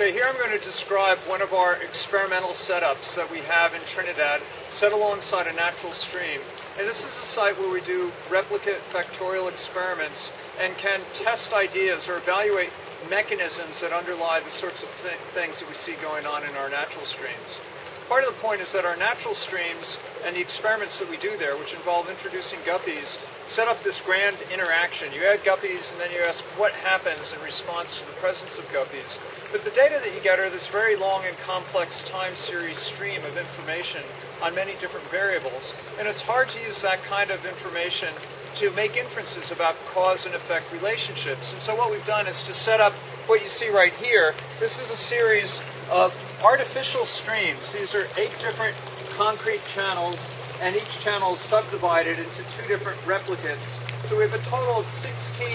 Okay, here I'm going to describe one of our experimental setups that we have in Trinidad, set alongside a natural stream. And this is a site where we do replicate factorial experiments and can test ideas or evaluate mechanisms that underlie the sorts of things that we see going on in our natural streams. Part of the point is that our natural streams and the experiments that we do there, which involve introducing guppies, set up this grand interaction. You add guppies and then you ask what happens in response to the presence of guppies. But the data that you get are this very long and complex time series stream of information on many different variables. And it's hard to use that kind of information to make inferences about cause and effect relationships. And so what we've done is to set up what you see right here. This is a series of artificial streams. These are 8 different concrete channels, and each channel is subdivided into 2 different replicates. So we have a total of 16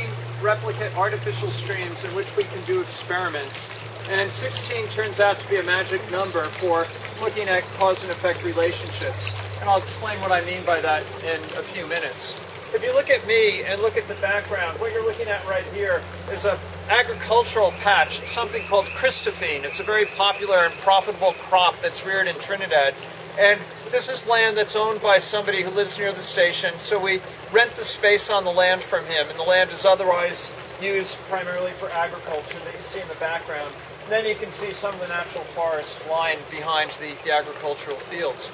replicate artificial streams in which we can do experiments. And 16 turns out to be a magic number for looking at cause and effect relationships. And I'll explain what I mean by that in a few minutes. If you look at me and look at the background, what you're looking at right here is an agricultural patch. It's something called Christophine. It's a very popular and profitable crop that's reared in Trinidad. And this is land that's owned by somebody who lives near the station, so we rent the space on the land from him, and the land is otherwise used primarily for agriculture that you see in the background. And then you can see some of the natural forest lying behind the agricultural fields.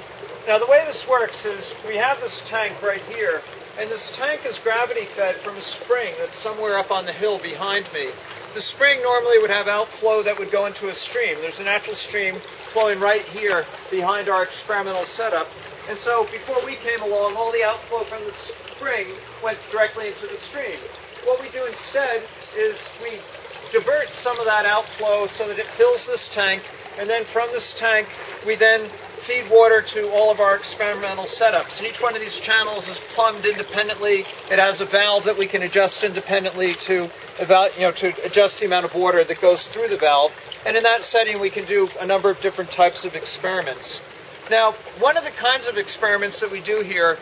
Now the way this works is we have this tank right here, and this tank is gravity fed from a spring that's somewhere up on the hill behind me. The spring normally would have outflow that would go into a stream. There's a natural stream flowing right here behind our experimental setup. And so before we came along, all the outflow from the spring went directly into the stream. What we do instead is we divert some of that outflow so that it fills this tank, and then from this tank we then feed water to all of our experimental setups. And each one of these channels is plumbed independently. It has a valve that we can adjust independently to adjust the amount of water that goes through the valve. And in that setting, we can do a number of different types of experiments. Now, one of the kinds of experiments that we do here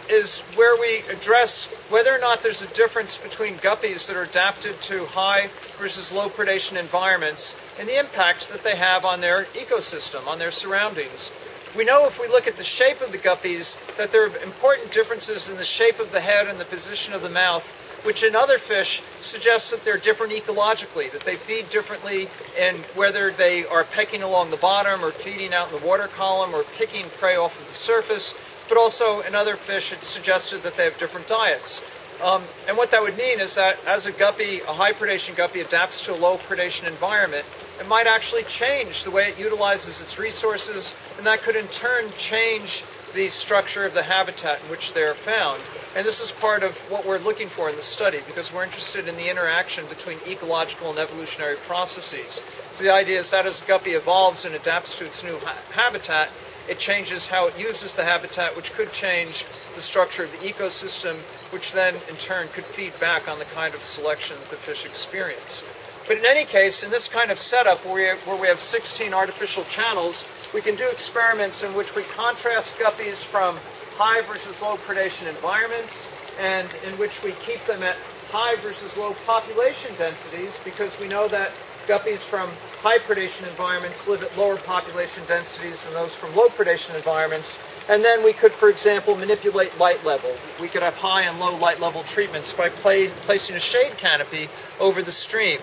is where we address whether or not there's a difference between guppies that are adapted to high versus low predation environments and the impacts that they have on their ecosystem, on their surroundings. We know if we look at the shape of the guppies that there are important differences in the shape of the head and the position of the mouth, which in other fish suggests that they're different ecologically, that they feed differently in whether they are pecking along the bottom or feeding out in the water column or picking prey off of the surface. But also in other fish it's suggested that they have different diets. And what that would mean is that as a guppy, a high predation guppy adapts to a low predation environment, it might actually change the way it utilizes its resources, and that could in turn change the structure of the habitat in which they're found. And this is part of what we're looking for in the study, because we're interested in the interaction between ecological and evolutionary processes. So the idea is that as a guppy evolves and adapts to its new habitat, it changes how it uses the habitat, which could change the structure of the ecosystem, which then in turn could feed back on the kind of selection that the fish experience. But in any case, in this kind of setup where we have 16 artificial channels, we can do experiments in which we contrast guppies from high versus low predation environments, and in which we keep them at high versus low population densities, because we know that guppies from high predation environments live at lower population densities than those from low predation environments. And then we could, for example, manipulate light level. We could have high and low light level treatments by placing a shade canopy over the stream.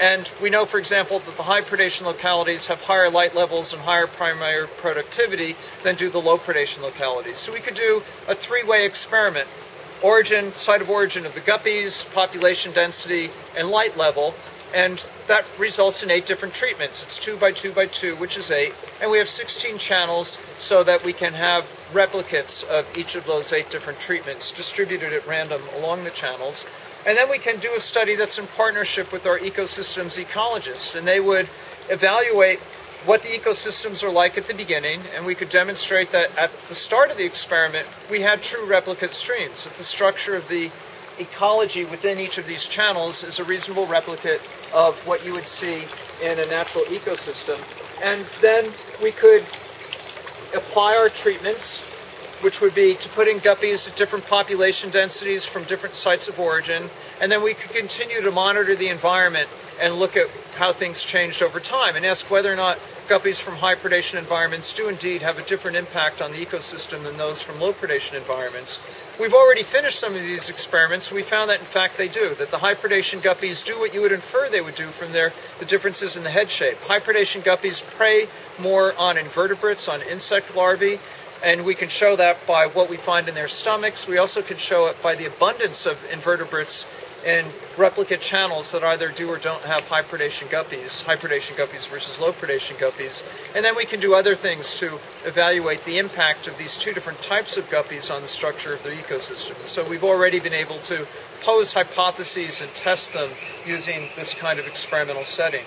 And we know, for example, that the high predation localities have higher light levels and higher primary productivity than do the low predation localities. So we could do a 3-way experiment: origin, site of origin of the guppies, population density, and light level. And that results in 8 different treatments. It's 2 by 2 by 2, which is 8. And we have 16 channels so that we can have replicates of each of those 8 different treatments distributed at random along the channels. And then we can do a study that's in partnership with our ecosystems ecologists. And they would evaluate what the ecosystems are like at the beginning. And we could demonstrate that at the start of the experiment, we had true replicate streams, that the structure of the ecology within each of these channels is a reasonable replicate of what you would see in a natural ecosystem. And then we could apply our treatments which would be to put in guppies at different population densities from different sites of origin, and then we could continue to monitor the environment and look at how things changed over time and ask whether or not guppies from high predation environments do indeed have a different impact on the ecosystem than those from low predation environments. We've already finished some of these experiments. We found that in fact they do, that the high predation guppies do what you would infer they would do from the differences in the head shape. High predation guppies prey more on invertebrates, on insect larvae, and we can show that by what we find in their stomachs. We also can show it by the abundance of invertebrates in replicate channels that either do or don't have high predation guppies versus low predation guppies. And then we can do other things to evaluate the impact of these two different types of guppies on the structure of their ecosystem. And so we've already been able to pose hypotheses and test them using this kind of experimental setting.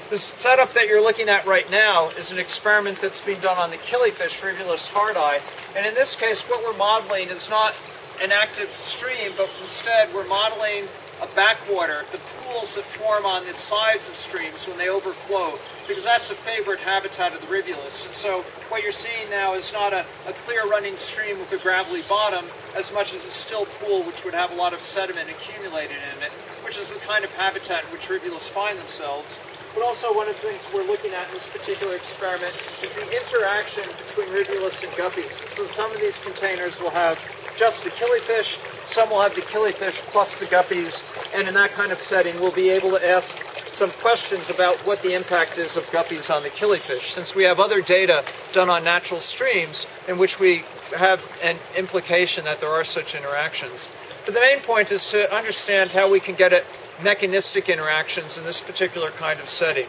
This setup that you're looking at right now is an experiment that's being done on the killifish, Rivulus hardi. And in this case, what we're modeling is not an active stream, but instead we're modeling a backwater, the pools that form on the sides of streams when they overflow, because that's a favorite habitat of the rivulus. And so what you're seeing now is not a clear running stream with a gravelly bottom as much as a still pool which would have a lot of sediment accumulated in it, which is the kind of habitat in which rivulus find themselves. But also one of the things we're looking at in this particular experiment is the interaction between rivulus and guppies. So some of these containers will have just the killifish, some will have the killifish plus the guppies, and in that kind of setting we'll be able to ask some questions about what the impact is of guppies on the killifish, since we have other data done on natural streams in which we have an implication that there are such interactions. But the main point is to understand how we can get at mechanistic interactions in this particular kind of setting.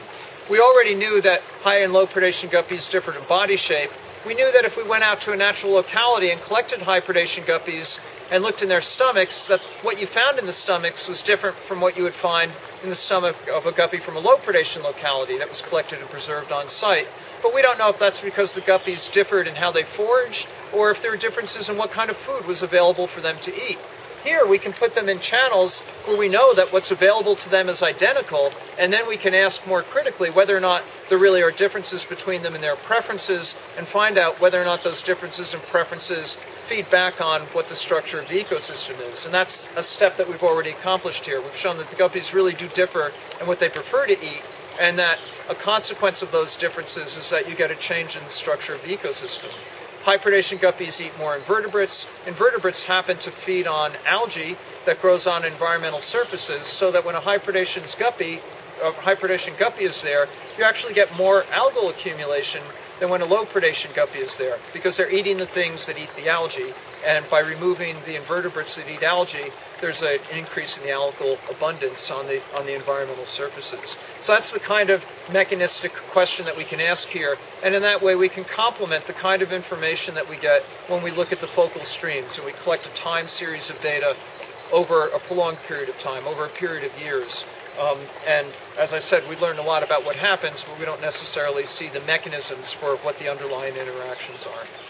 We already knew that high and low predation guppies differed in body shape. We knew that if we went out to a natural locality and collected high predation guppies and looked in their stomachs, that what you found in the stomachs was different from what you would find in the stomach of a guppy from a low predation locality that was collected and preserved on site. But we don't know if that's because the guppies differed in how they foraged or if there were differences in what kind of food was available for them to eat. Here we can put them in channels where we know that what's available to them is identical, and then we can ask more critically whether or not there really are differences between them and their preferences, and find out whether or not those differences and preferences feed back on what the structure of the ecosystem is. And that's a step that we've already accomplished here. We've shown that the guppies really do differ in what they prefer to eat, and that a consequence of those differences is that you get a change in the structure of the ecosystem. High predation guppies eat more invertebrates. Invertebrates happen to feed on algae that grows on environmental surfaces, so that when a high predation guppy is there, you actually get more algal accumulation than when a low predation guppy is there, because they're eating the things that eat the algae, and by removing the invertebrates that eat algae, there's an increase in the algal abundance on the environmental surfaces. So that's the kind of mechanistic question that we can ask here, and in that way we can complement the kind of information that we get when we look at the focal streams and we collect a time series of data over a prolonged period of time, over a period of years. And as I said, we learn a lot about what happens, but we don't necessarily see the mechanisms for what the underlying interactions are.